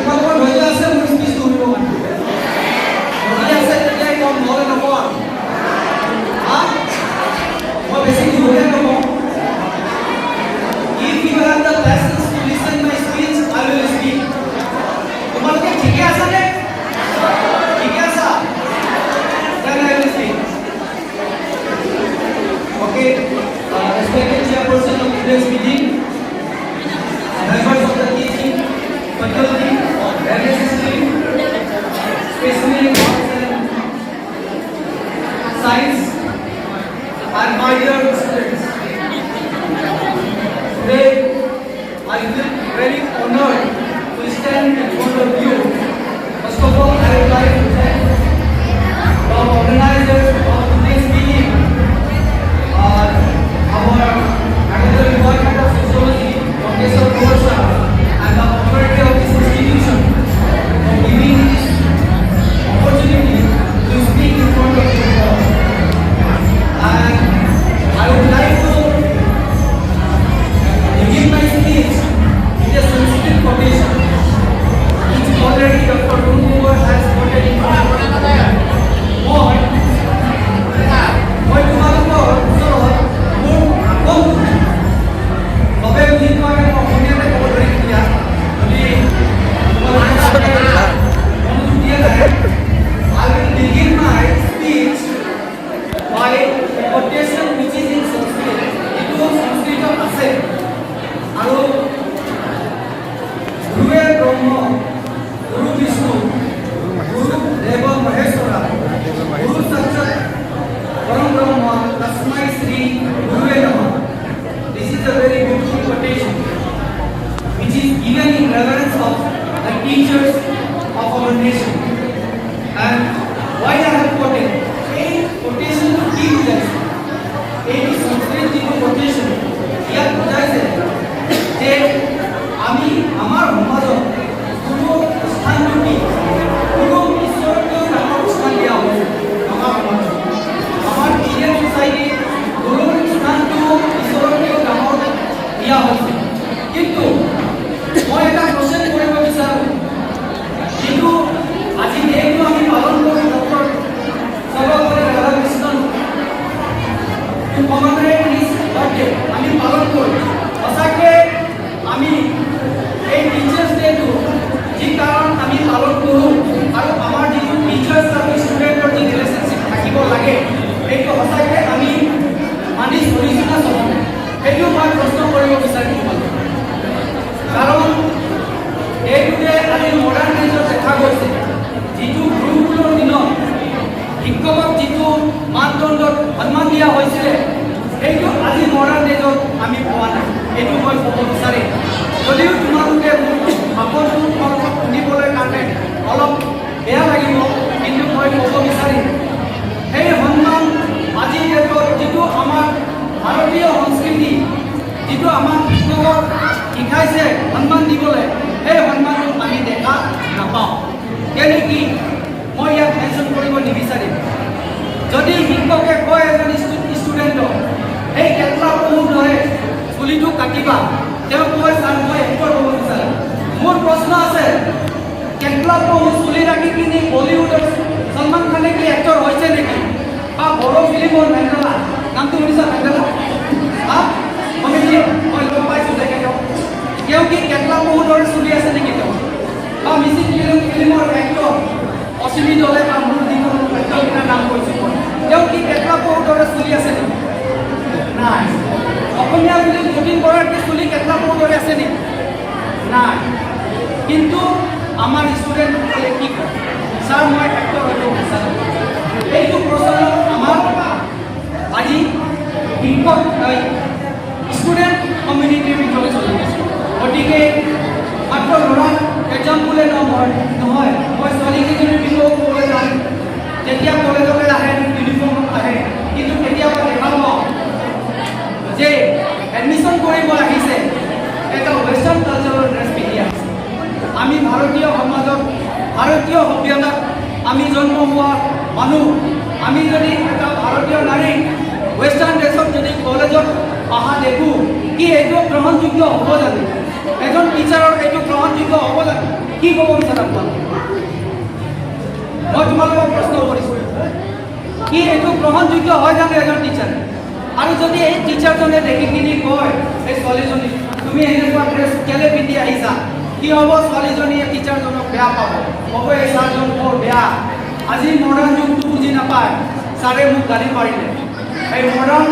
তোমালোকৰ ধৈৰ্য আছে মোৰ স্পীচ কৰিব মানে ধৈৰ্য আছে তেতিয়া কম নহ'লে নকওঁ হা মই বেছি দীঘলীয়া নকওঁ if you have the lessons to listen my speech I will speak তোমালোকে ঠিকে আছা নে ঠিকে আছা then I will speak okay respected chairperson of today's meeting members of the teaching faculty of various stream especially science and my dear students today I feel very honored to stand in front of you. First of all, I would like to thank the organizers of today's meeting, our academic department of sociology, Professor Kosa, and the authority of this institution for giving this opportunity to speak in front of you all. And I would like to begin my speech with a sensitive quotation, which already Dr. Runguvar has quoted in front of মই তোমালোকৰ ওচৰত মোৰ কম বাবে বুলি কয় অসমীয়াতে ক'ব ধৰিম এতিয়া যদি মনোযোগ দিয়া নাই I will begin my speech by a quotation which is in Sanskrit. এইটো সংস্কৃতত আছে আৰু গুৰুৱে ব্ৰহ্ম গুৰু বিষ্ণু গুৰু দেৱ মহেশ্বৰা গুৰু সাক্ষাৎ পৰম ব্ৰহ্ম তস্मै শ্ৰী গুৰুৱে নমঃ. This is a very beautiful quotation which is given in reverence of the teachers of our nation. And why I have quoted a quotation to give this a Sanskrit quotation ইয়াত বুজাইছে যে আমি আমাৰ সমাজত কোনো স্থানটি কোনো ঈশ্বৰকে নামৰ স্থান দিয়া হৈছে আমাৰ সমাজত আমাৰ ইণ্ডিয়ান ছ'চাইটি কোনো স্থানটো ঈশ্বৰকে নামৰ দিয়া হৈছে কিন্তু মই এটা কোৱেশ্যন কৰিব বিচাৰোঁ যিটো আজি এইটো আমি পালন কৰোঁ doctor Sarvepalli Radhakrishnan to commemorate his birthday আমি পালন কৰোঁ সঁচাকৈ আমি এই টিচাৰ্ছ ডেটো যি কাৰণ আমি পালন কৰোঁ আৰু আমাৰ যিটো টিচাৰ্ছ আৰু ষ্টুডেণ্টৰ যি ৰিলেশ্যনশ্বিপ থাকিব লাগে সেইটো সঁচাকৈ আমি মানি চলিছোঁ না চলা নাই সেইটো মই প্ৰশ্ন কৰিব বিচাৰিম তোমালোকক কাৰণ এইটোতে আজি মডাৰ্ণ ডেজত দেখা গৈছে যিটো গুৰুকুলৰ দিনত শিক্ষকক যিটো মানদণ্ডত সন্মান দিয়া হৈছিলে সেইটো আজি মডাৰ্ণ ডেজত আমি পোৱা নাই এইটো মই ক'ব বিচাৰিম যদিও তোমালোকে মোৰ ভাৱটো তোমালোকক শুনিবলৈ কাৰণে অলপ বেয়া লাগিব কিন্তু মই ক'ব বিচাৰিম সেই সন্মান আজি ডেটত যিটো আমাৰ ভাৰতীয় সংস্কৃতি যিটো আমাক শিক্ষকক শিকাইছে সন্মান দিবলৈ সেই সন্মানটো আমি দেখা নাপাওঁ কেনেকৈ মই ইয়াক মেনশ্যন কৰিব নিবিচাৰিম যদি শিক্ষকে কয় এজন ষ্টুডেণ্টক সেই কেটলা পহুৰ দৰে চুলিটো কাটিবা তেওঁ কয় ছাৰ মই এক্টৰ হ'ব বিচাৰিম মোৰ প্ৰশ্ন আছে কেটলা পহু চুলি ৰাখি কিনি বলিউডৰ সলমান খানে কি এক্টৰ হৈছে নেকি বা বড়ো ফিল্মৰ মেণ্ডেলা নামটো শুনিছা মেণ্ডেলা হা মই লগ পাইছোঁ তেখেতক তেওঁ কি কেটলা পহুৰ দৰে চুলি আছে নেকি তেওঁ বা মিচিং ফিল্মৰ এক্টৰ অসীমী দলে বা মোৰ যিখন এক্টৰকেইটাৰ নাম কৈছোঁ মই তেওঁ কি কেটলা পহুৰ দৰে চুলি আছে নেকি নাই অসমীয়া ফিল্ম যতীন বৰাৰ কি চুলি কেটলা পহুৰ দৰে আছে নেকি নাই কিন্তু আমাৰ ষ্টুডেণ্টসকলে কি কয় ছাৰ মই এক্টৰ হ'ব বিচাৰোঁ এইটো প্ৰচলন আমাৰ আজি শিক্ষক ষ্টুডেণ্ট কমিউনিটিৰ ভিতৰত চলি আছে গতিকে মাত্ৰ ল'ৰা এক্সাম্পলে নহয় মই ছোৱালীকেইজনীৰ বিষয়েও ক'বলৈ যাম যেতিয়া কলেজলৈ আহে ইউনিফৰ্মত আহে কিন্তু কেতিয়াবা দেখা পাওঁ যে এডমিশ্যন কৰিব আহিছে এটা ৱেষ্টাৰ্ণ কালচাৰৰ ড্ৰেছ পিন্ধি আহিছে আমি ভাৰতীয় সমাজত ভাৰতীয় সভ্যতাত আমি জন্ম হোৱা মানুহ আমি যদি এটা ভাৰতীয় নাৰী ৱেষ্টাৰ্ণ ড্ৰেছত যদি কলেজত অহা দেখোঁ কি এইটো গ্ৰহণযোগ্য হ'ব জানো এজন টিচাৰৰ এইটো গ্ৰহণযোগ্য হ'ব জানো কি ক'ব বিচাৰা তোমালোকে? মই তোমালোকক প্ৰশ্ন কৰিছোঁ, কি এইটো গ্ৰহণযোগ্য হয় জানো এজন টিচাৰ? আৰু যদি এই টিচাৰজনে দেখি কিনি কয় এই ছোৱালীজনী তুমি এনেকুৱা ড্ৰেছ কেলে পিন্ধি আহিছা, কি হ'ব? ছোৱালীজনীয়ে টিচাৰজনক বেয়া পাব, ক'ব এই ছাৰজন বৰ বেয়া, আজি মডাৰ্ণ যুগটো বুজি নাপায়, ছাৰে মোক গালি পাৰিলে। এই মডাৰ্ণ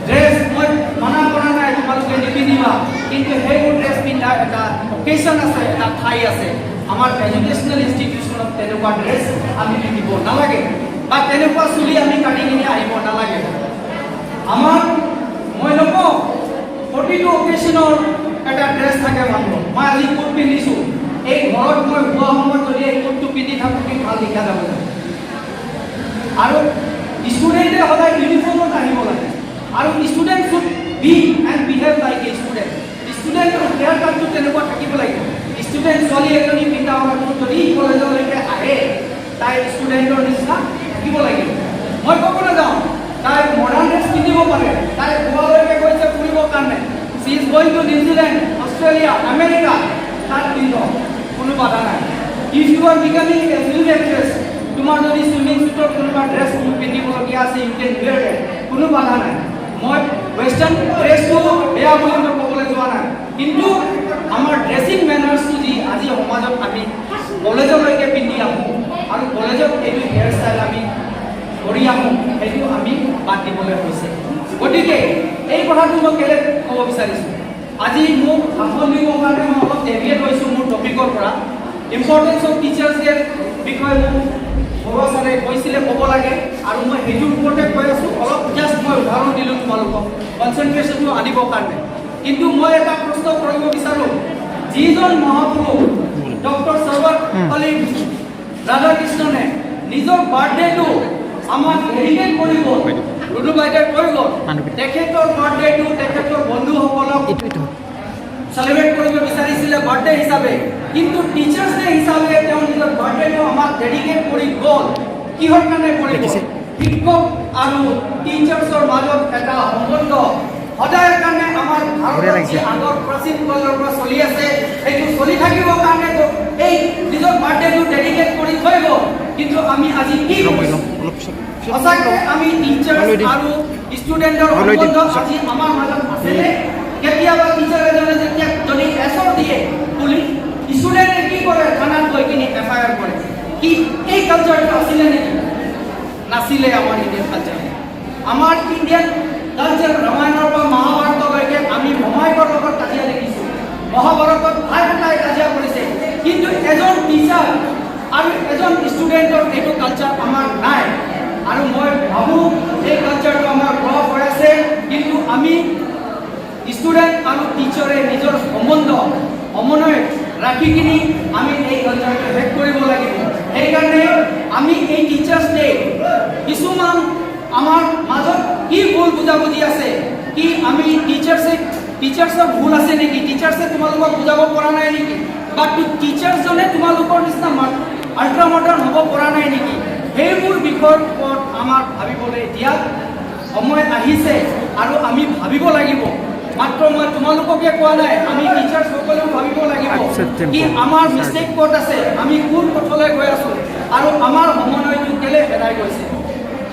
ড্ৰেছ মই মানা কৰা নাই তোমালোকে নিপিন্ধিবা, কিন্তু সেইবোৰ ড্ৰেছ পিন্ধা এটা অকেশ্যন আছে, এটা ঠাই আছে। আমাৰ এডুকেশ্যনেল ইনষ্টিটিউশ্যনত তেনেকুৱা ড্ৰেছ আমি পিন্ধিব নালাগে, বা তেনেকুৱা চুলি আমি কাটি কিনি আহিব নালাগে। আমাৰ মই নকওঁ প্ৰতিটো অকেশ্যনৰ এটা ড্ৰেছ থাকে মানুহৰ। মই আজি কোট পিন্ধিছোঁ, এই ঘৰত মই হোৱা সময়ত যদি এই কোটটো পিন্ধি থাকোঁ কি ভাল দেখা যাব। আৰু ষ্টুডেণ্টে সদায় ইউনিফৰ্মত আহিব লাগে, আৰু student should be and behave like a student. ষ্টুডেণ্টৰ হেয়াৰ কাটটো তেনেকুৱা থাকিব লাগিব। ষ্টুডেণ্ট ছোৱালী এজনী পিন্ধা হোৱাটো যদি কলেজলৈকে আহে তাই ষ্টুডেণ্টৰ নিচিনা থাকিব লাগিব। মই ক'ব নাযাওঁ তাই মডাৰ্ণ ড্ৰেছ পিন্ধিব পাৰে, তাই গোৱালৈকে গৈছে ফুৰিবৰ কাৰণে, she is going to New Zealand, Australia, America, তাত পিন্ধক, কোনো বাধা নাই। If you are becoming a film actress, তোমাৰ যদি চুইমিং শ্বুটৰ কোনোবা ড্ৰেছ পিন্ধিবলগীয়া আছে, ইউ কেন ৱেৰ ইট, কোনো বাধা নাই। মই ৱেষ্টাৰ্ণ ড্ৰেছটো বেয়া বুলি মই ক'বলৈ যোৱা নাই, কিন্তু আমাৰ ড্ৰেছিং মেনাৰ্ছটো যি আজি সমাজত আমি কলেজলৈকে পিন্ধি আহোঁ আৰু কলেজত এইটো হেয়াৰ ষ্টাইল আমি কৰি আহোঁ, সেইটো আমি বাদ দিবলৈ হৈছে। গতিকে এই কথাটো মই কেলৈ ক'ব বিচাৰিছোঁ, আজি মোক ভাষণ দিবৰ কাৰণে মই অলপ ডেভিয়েট হৈছোঁ মোৰ টপিকৰ পৰা। ইম্পৰ্টেঞ্চ অফ টিচাৰ্ছ ডেৰ বিষয়ে মোক বৰুৱা ছাৰে কৈছিলে ক'ব লাগে, আৰু মই সেইটোৰ ওপৰতে কৈ আছোঁ। অলপ জাষ্ট মই উদাহৰণ দিলোঁ তোমালোকক কনচেনট্ৰেশ্যনটো আনিবৰ কাৰণে। কিন্তু মই এটা প্ৰশ্ন কৰিব বিচাৰোঁ, যিজন মহাপুৰুষ ডক্টৰ সৰ্বপল্লী ৰাধাকৃষ্ণনে নিজৰ বাৰ্থডেটো আমাক ডেডিকেট কৰি গ'ল, ৰুণু বাইদেৱে কৈ গ'ল, তেখেতৰ বাৰ্থডেটো তেখেতৰ বন্ধুসকলক চেলিব্ৰেট কৰিব বিচাৰিছিলে বাৰ্থডে হিচাপে, কিন্তু টিচাৰ্ছ ডে হিচাপে তেওঁ নিজৰ বাৰ্থডেটো আমাক ডেডিকেট কৰি গ'ল। কিহৰ কাৰণে কৰি গ'ল? শিক্ষক আৰু টিচাৰ্ছৰ মাজত এটা সম্বন্ধ সদায় কাৰণে আমাৰ ভাৰতত আগৰ প্ৰাচীন কালৰ পৰা চলি আছে, সেইটো চলি থাকিবৰ কাৰণে এই নিজৰ বাৰ্থডেটো ডেডিকেট কৰি থৈ গ'ল। কিন্তু আমি আজি কি কৰিছোঁ? সঁচাকৈ আমি টিচাৰ্ছ আৰু ষ্টুডেণ্টৰ সম্বন্ধ আজি আমাৰ মাজত আছেনে? কেতিয়াবা টিচাৰ এজনে যেতিয়া যদি এছৰ দিয়ে, পুলিচ ষ্টুডেণ্টে কি কৰে? থানাত গৈ কিনি FIR কৰে। কি এই কালচাৰটো আছিলে নেকি? নাছিলে আমাৰ ইণ্ডিয়ান কালচাৰ। আমাৰ ইণ্ডিয়ান কালচাৰ ৰামায়ণৰ পৰা মহাভাৰতলৈকে আমি মহাভাৰতৰ লগত কাজিয়া দেখিছোঁ। মহাভাৰতত ভাই ভাই কাজিয়া কৰিছে, কিন্তু এজন টিচাৰ আৰু এজন ষ্টুডেণ্টৰ এইটো কালচাৰ আমাৰ নাই। আৰু মই ভাবোঁ এই কালচাৰটো আমাৰ গ্ৰহ হৈ আছে, কিন্তু আমি ষ্টুডেণ্ট আৰু টিচাৰে নিজৰ সম্বন্ধ সমন্বয় ৰাখি কিনি আমি এই কালচাৰটো শেষ কৰিব লাগিব। সেইকাৰণে আমি এই টিচাৰ্ছ ডে কিছুমান আমাৰ মাজত কি ভুল বুজাবুজি আছে, কি আমি টিচাৰ্ছৰ ভুল আছে নেকি? টিচাৰ্ছে তোমালোকক বুজাব পৰা নাই নেকি? বা টিচাৰ্ছজনে তোমালোকৰ নিচিনা আল্ট্ৰা মডাৰ্ণ হ'ব পৰা নাই নেকি? সেইবোৰ বিষয়ৰ ওপৰত আমাৰ ভাবিবলৈ এতিয়া সময় আহিছে, আৰু আমি ভাবিব লাগিব। মাত্ৰ মই তোমালোককে কোৱা নাই, আমি টিচাৰ্ছসকলেও ভাবিব লাগিব কি আমাৰ মিষ্টেক ক'ত আছে, আমি কোন পথলৈ গৈ আছোঁ, আৰু আমাৰ সমন্বয়টো কেলৈ হেৰাই গৈছে।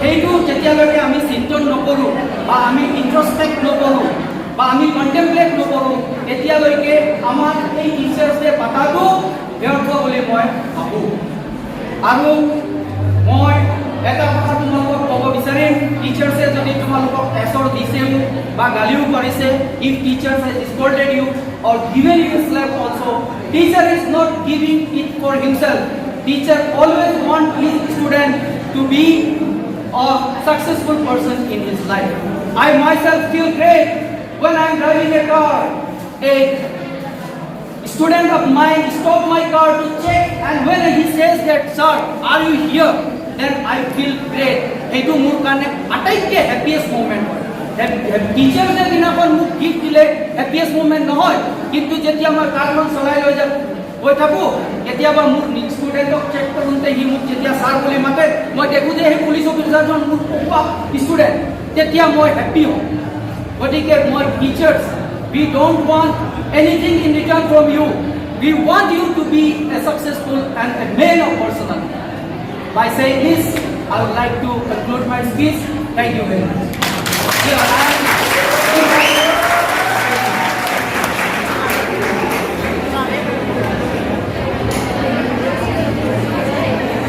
সেইটো যেতিয়ালৈকে আমি চিন্তন নকৰোঁ, বা আমি ইন্ট্ৰস্পেক্ট নকৰোঁ, বা আমি কণ্টেম্পলেট নকৰোঁ, তেতিয়ালৈকে আমাৰ এই টিচাৰ্ছ ডে পাতাটো ব্যৰ্থ বুলি মই ভাবোঁ। আৰু মই এটা কথা তোমালোকক ক'ব বিচাৰিম, টিচাৰ্ছে যদি তোমালোকক এছৰ দিছেও বা গালিও পাৰিছে, if teachers has scolded you or given you slap also', teacher is not giving it for himself. Teacher always want his student to be a successful person in his life. I myself feel great when I am driving a car. A student of mine stopped my car to check, and when he says that, "Sir, are you here?" then I feel great. Etu mur karne ataike happiest moment hoy. Teachers er dinakon muk gift dile happiest moment nohoy, kintu jetia moi car kon cholai loi jab গৈ থাকোঁ, কেতিয়াবা মোৰ ষ্টুডেণ্টক check কৰোঁতে সি মোক যেতিয়া sir বুলি মাতে, মই দেখোঁ যে সেই পুলিচ অফিচাৰজন মোৰ পঢ়োৱা ষ্টুডেণ্ট, তেতিয়া মই হেপ্পী হওঁ। গতিকে মই teachers, we don't want anything in return from you. We want you to be a successful and a man of person. By saying this, I would like to conclude my speech. Thank you very much.